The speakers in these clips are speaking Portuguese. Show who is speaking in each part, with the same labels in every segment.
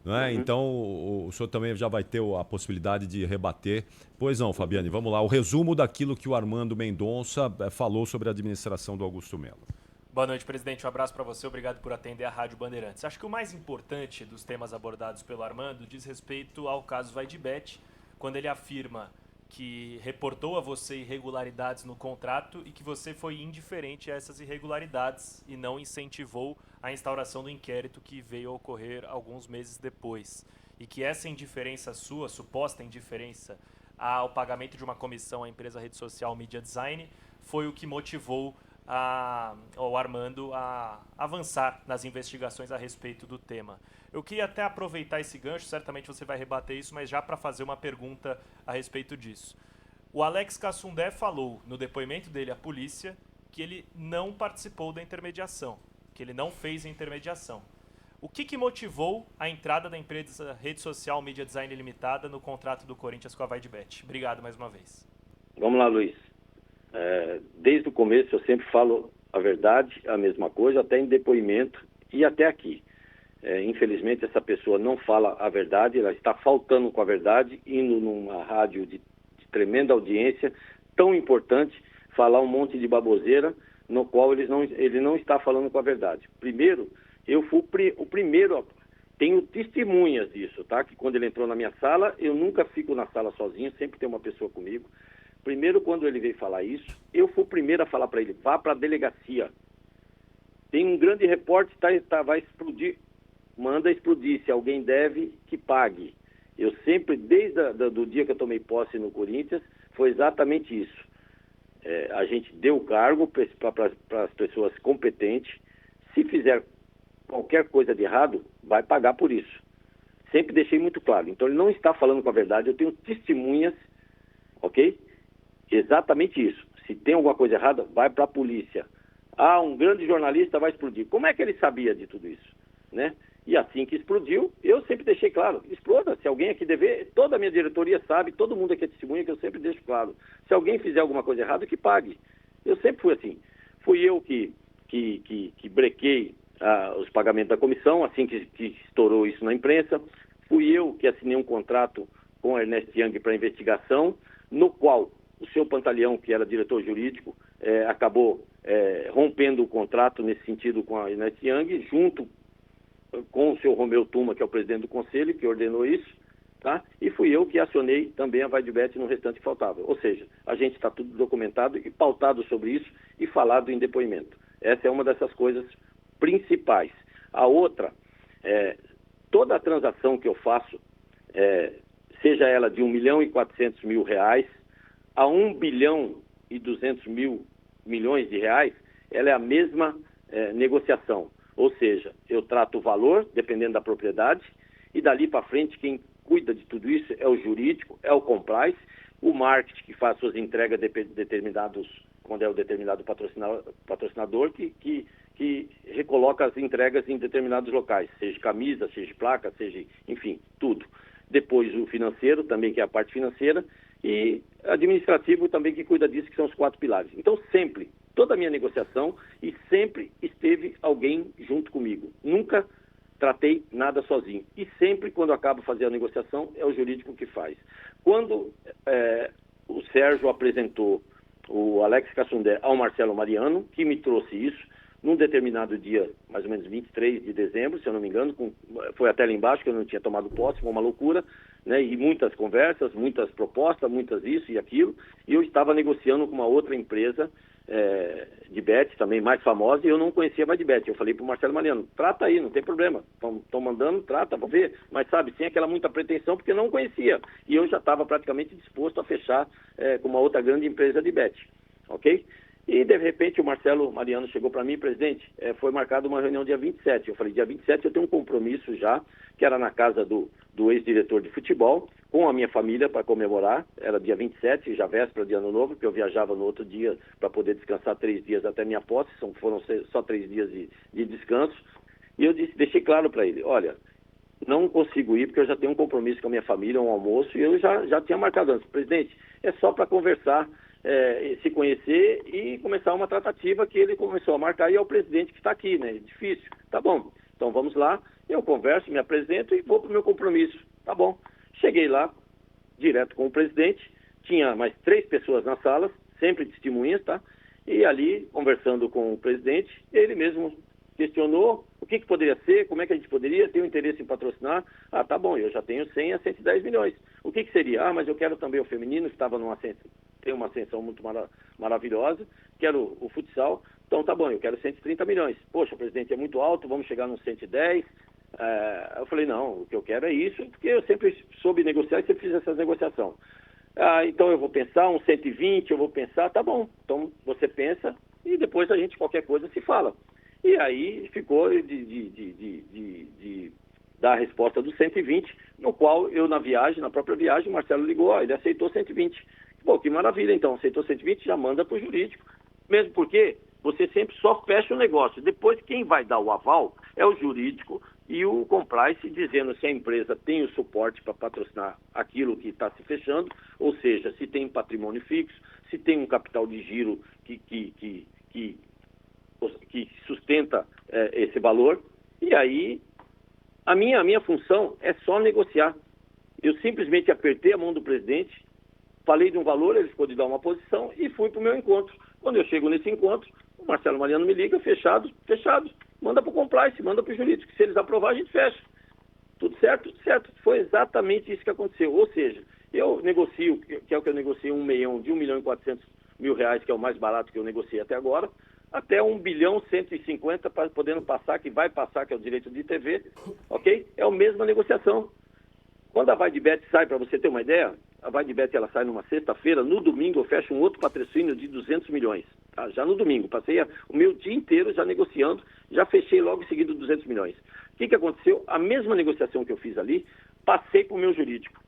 Speaker 1: né? Então o senhor também já vai ter a possibilidade de rebater. Pois não, Fabiane, vamos lá. O resumo daquilo que o Armando Mendonça falou sobre a administração do Augusto Melo.
Speaker 2: Boa noite, presidente. Um abraço para você. Obrigado por atender a Rádio Bandeirantes. Acho que o mais importante dos temas abordados pelo Armando diz respeito ao caso Vaidbet, quando ele afirma que reportou a você irregularidades no contrato e que você foi indiferente a essas irregularidades e não incentivou a instauração do inquérito que veio a ocorrer alguns meses depois. E que essa indiferença sua, suposta indiferença ao pagamento de uma comissão à empresa rede social Media Design, foi o que motivou o Armando a avançar nas investigações a respeito do tema. Eu queria até aproveitar esse gancho, certamente você vai rebater isso, mas já para fazer uma pergunta a respeito disso. O Alex Cassundé falou no depoimento dele à polícia que ele não participou da intermediação, que ele não fez a intermediação. O que motivou a entrada da empresa rede social Media Design Limitada no contrato do Corinthians com a Vaidbet? Obrigado mais uma vez.
Speaker 3: Vamos lá, Luiz. Desde o começo eu sempre falo a verdade, a mesma coisa, até em depoimento e até aqui. Infelizmente essa pessoa não fala a verdade, ela está faltando com a verdade, indo numa rádio de tremenda audiência, tão importante, falar um monte de baboseira, no qual ele não está falando com a verdade. Primeiro, eu fui o primeiro, tenho testemunhas disso, tá? Que quando ele entrou na minha sala, eu nunca fico na sala sozinho, sempre tem uma pessoa comigo. Primeiro, quando ele veio falar isso, eu fui o primeiro a falar para ele, vá para a delegacia. Tem um grande repórter, vai explodir, manda explodir, se alguém deve, que pague. Eu sempre, desde o dia que eu tomei posse no Corinthians, foi exatamente isso. A gente deu o cargo para as pessoas competentes, se fizer qualquer coisa de errado, vai pagar por isso. Sempre deixei muito claro. Então ele não está falando com a verdade, eu tenho testemunhas, ok? Exatamente isso. Se tem alguma coisa errada, vai para a polícia. Um grande jornalista vai explodir. Como é que ele sabia de tudo isso? Né? E assim que explodiu, eu sempre deixei claro, exploda. Se alguém aqui dever, toda a minha diretoria sabe, todo mundo aqui é testemunha, que eu sempre deixo claro. Se alguém fizer alguma coisa errada, que pague. Eu sempre fui assim. Fui eu que brequei os pagamentos da comissão, assim que estourou isso na imprensa. Fui eu que assinei um contrato com a Ernest Young para investigação, no qual o seu Pantaleão, que era diretor jurídico, acabou rompendo o contrato nesse sentido com a Ernest Young, junto com o seu Romeu Tuma, que é o presidente do conselho, que ordenou isso, tá? E fui eu que acionei também a Vaidbet no restante que faltava. Ou seja, a gente está tudo documentado e pautado sobre isso e falado em depoimento. Essa é uma dessas coisas principais. A outra, toda a transação que eu faço, seja ela de 1.400.000 reais a 1.200.000 milhões de reais, ela é a mesma negociação. Ou seja, eu trato o valor, dependendo da propriedade, e dali para frente quem cuida de tudo isso é o jurídico, é o compliance, o marketing que faz suas entregas quando é o determinado patrocinador que recoloca as entregas em determinados locais, seja camisa, seja placa, seja, enfim, tudo. Depois o financeiro, também que é a parte financeira, e administrativo também que cuida disso, que são os 4 pilares. Então sempre, toda a minha negociação, e sempre esteve alguém junto comigo. Nunca tratei nada sozinho. E sempre, quando eu acabo fazendo a negociação, é o jurídico que faz. Quando o Sérgio apresentou o Alex Cassundé ao Marcelo Mariano, que me trouxe isso, num determinado dia, mais ou menos 23 de dezembro, se eu não me engano, foi até lá embaixo, que eu não tinha tomado posse, foi uma loucura, né? E muitas conversas, muitas propostas, muitas isso e aquilo, e eu estava negociando com uma outra empresa de bet, também mais famosa, e eu não conhecia mais de bet. Eu falei para o Marcelo Mariano, trata aí, não tem problema, estão mandando, trata, vou ver, mas sabe, sem aquela muita pretensão, porque não conhecia, e eu já estava praticamente disposto a fechar com uma outra grande empresa de bet, ok? E, de repente, o Marcelo Mariano chegou para mim, presidente, foi marcada uma reunião dia 27. Eu falei, dia 27 eu tenho um compromisso já, que era na casa do ex-diretor de futebol, com a minha família para comemorar. Era dia 27, já véspera de Ano Novo, porque eu viajava no outro dia para poder descansar 3 dias até minha posse, foram só 3 dias de descanso. E eu deixei claro para ele, olha, não consigo ir porque eu já tenho um compromisso com a minha família, um almoço, e eu já tinha marcado antes. Presidente, é só para conversar, se conhecer e começar uma tratativa que ele começou a marcar, e é o presidente que está aqui, né? É difícil. Tá bom, então vamos lá. Eu converso, me apresento e vou para o meu compromisso. Tá bom. Cheguei lá, direto com o presidente, tinha mais 3 pessoas na sala, sempre testemunhas, tá? E ali, conversando com o presidente, ele mesmo questionou o que poderia ser, como é que a gente poderia ter um interesse em patrocinar. Ah, tá bom, eu já tenho 100 a 110 milhões. O que seria? Ah, mas eu quero também o feminino, que estava tem uma ascensão muito maravilhosa, quero o futsal, então tá bom, eu quero 130 milhões. Poxa, presidente, é muito alto, vamos chegar nos 110. Eu falei, não, o que eu quero é isso, porque eu sempre soube negociar e sempre fiz essas negociações. Então eu vou pensar uns 120, eu vou pensar, tá bom, então você pensa e depois a gente qualquer coisa se fala. E aí ficou de dar a resposta dos 120, no qual eu na própria viagem, o Marcelo ligou, ele aceitou 120. Pô, que maravilha, então, aceitou 120, já manda para o jurídico, mesmo porque você sempre só fecha o negócio. Depois quem vai dar o aval é o jurídico e o compliance, dizendo se a empresa tem o suporte para patrocinar aquilo que está se fechando, ou seja, se tem patrimônio fixo, se tem um capital de giro que sustenta esse valor. E aí, a minha função é só negociar. Eu simplesmente apertei a mão do presidente, falei de um valor, ele ficou de dar uma posição e fui para o meu encontro. Quando eu chego nesse encontro, o Marcelo Mariano me liga, fechado, manda para o compliance, manda para o jurídico, se eles aprovarem a gente fecha. Tudo certo? Tudo certo. Foi exatamente isso que aconteceu. Ou seja, eu negocio, que é o que eu negociei, de 1 milhão e 400 mil reais, que é o mais barato que eu negociei até agora, até 1 bilhão 150, podendo passar, que vai passar, que é o direito de TV, ok? É a mesma negociação. Quando a Vaidbet sai, para você ter uma ideia, a Vaidbet ela sai numa sexta-feira, no domingo eu fecho um outro patrocínio de 200 milhões, tá? Já no domingo, passei o meu dia inteiro já negociando, já fechei logo em seguida 200 milhões. O que aconteceu? A mesma negociação que eu fiz ali, passei para o meu jurídico.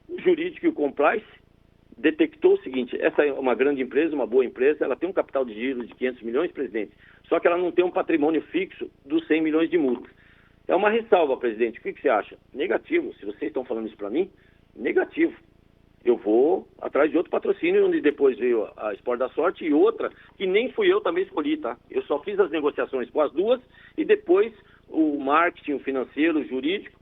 Speaker 3: O jurídico e o compliance detectou o seguinte: essa é uma grande empresa, uma boa empresa, ela tem um capital de giro de 500 milhões, presidente, só que ela não tem um patrimônio fixo dos 100 milhões de multa. É uma ressalva, presidente. O que você acha? Negativo. Se vocês estão falando isso para mim, negativo. Eu vou atrás de outro patrocínio, onde depois veio a Sport da Sorte e outra, que nem fui eu também escolhi, tá? Eu só fiz as negociações com as duas e depois o marketing, o financeiro, o jurídico,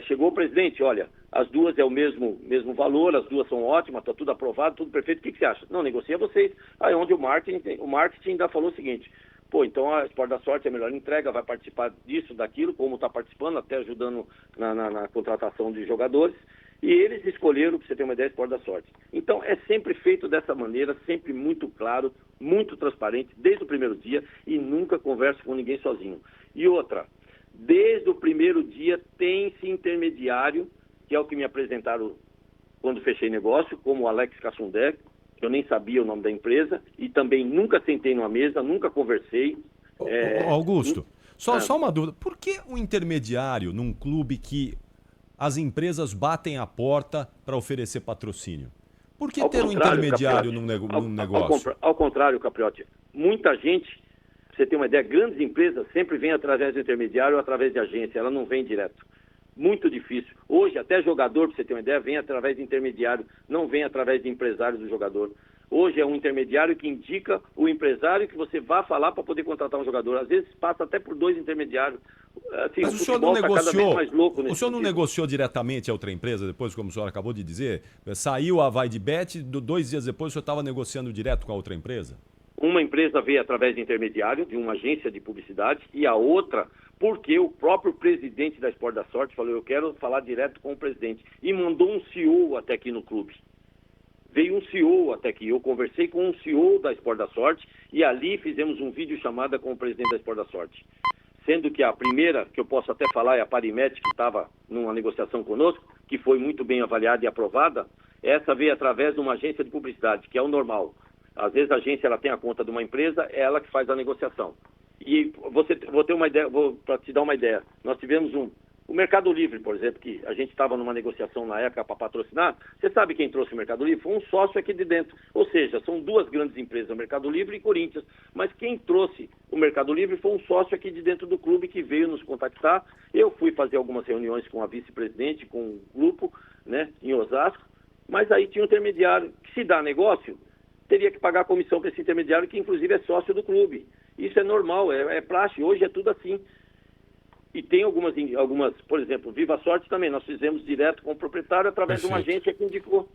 Speaker 3: chegou o presidente, olha, as duas é o mesmo valor, as duas são ótimas, está tudo aprovado, tudo perfeito, o que você acha? Não, negocia vocês. Aí onde o marketing ainda falou o seguinte: pô, então a Sport da Sorte é a melhor entrega, vai participar disso, daquilo, como está participando, até ajudando na contratação de jogadores. E eles escolheram, para você ter uma ideia, a Sport da Sorte. Então, é sempre feito dessa maneira, sempre muito claro, muito transparente, desde o primeiro dia, e nunca converso com ninguém sozinho. E outra, desde o primeiro dia tem-se intermediário, que é o que me apresentaram quando fechei negócio, como o Alex Cassundé, que eu nem sabia o nome da empresa, e também nunca sentei numa mesa, nunca conversei.
Speaker 1: Augusto, só uma dúvida. Por que o intermediário num clube que as empresas batem a porta para oferecer patrocínio? Por que ter um intermediário num negócio?
Speaker 3: Ao contrário, Capriotti. Muita gente, pra você ter uma ideia, grandes empresas sempre vêm através do intermediário ou através de agência, ela não vem direto. Muito difícil. Hoje, até jogador, para você ter uma ideia, vem através de intermediário, não vem através de empresário do jogador. Hoje é um intermediário que indica o empresário que você vá falar para poder contratar um jogador. Às vezes passa até por 2 intermediários. Assim,
Speaker 1: mas o senhor não negociou,
Speaker 3: o
Speaker 1: senhor não negociou diretamente a outra empresa depois, como o senhor acabou de dizer? Saiu a Vaidbet, 2 dias depois o senhor estava negociando direto com a outra empresa?
Speaker 3: Uma empresa veio através de intermediário, de uma agência de publicidade, e a outra porque o próprio presidente da Sport da Sorte falou: eu quero falar direto com o presidente. E mandou um CEO até aqui no clube. Veio um CEO até aqui. Eu conversei com um CEO da Sport da Sorte e ali fizemos um vídeo chamada com o presidente da Sport da Sorte. Sendo que a primeira, que eu posso até falar, é a Parimet, que estava numa negociação conosco, que foi muito bem avaliada e aprovada. Essa veio através de uma agência de publicidade, que é o normal. Às vezes a agência ela tem a conta de uma empresa, é ela que faz a negociação. E vou ter uma ideia, para te dar uma ideia, nós tivemos o Mercado Livre, por exemplo, que a gente estava numa negociação na época para patrocinar. Você sabe quem trouxe o Mercado Livre? Foi um sócio aqui de dentro. Ou seja, são 2 grandes empresas, o Mercado Livre e Corinthians. Mas quem trouxe o Mercado Livre foi um sócio aqui de dentro do clube que veio nos contactar. Eu fui fazer algumas reuniões com a vice-presidente, com o grupo, né, em Osasco. Mas aí tinha um intermediário que, se dá negócio, teria que pagar a comissão para esse intermediário, que inclusive é sócio do clube. Isso é normal, é praxe, hoje é tudo assim. E tem algumas, por exemplo, Viva Sorte também, nós fizemos direto com o proprietário através de uma
Speaker 1: Perfeito.
Speaker 3: agência que indicou.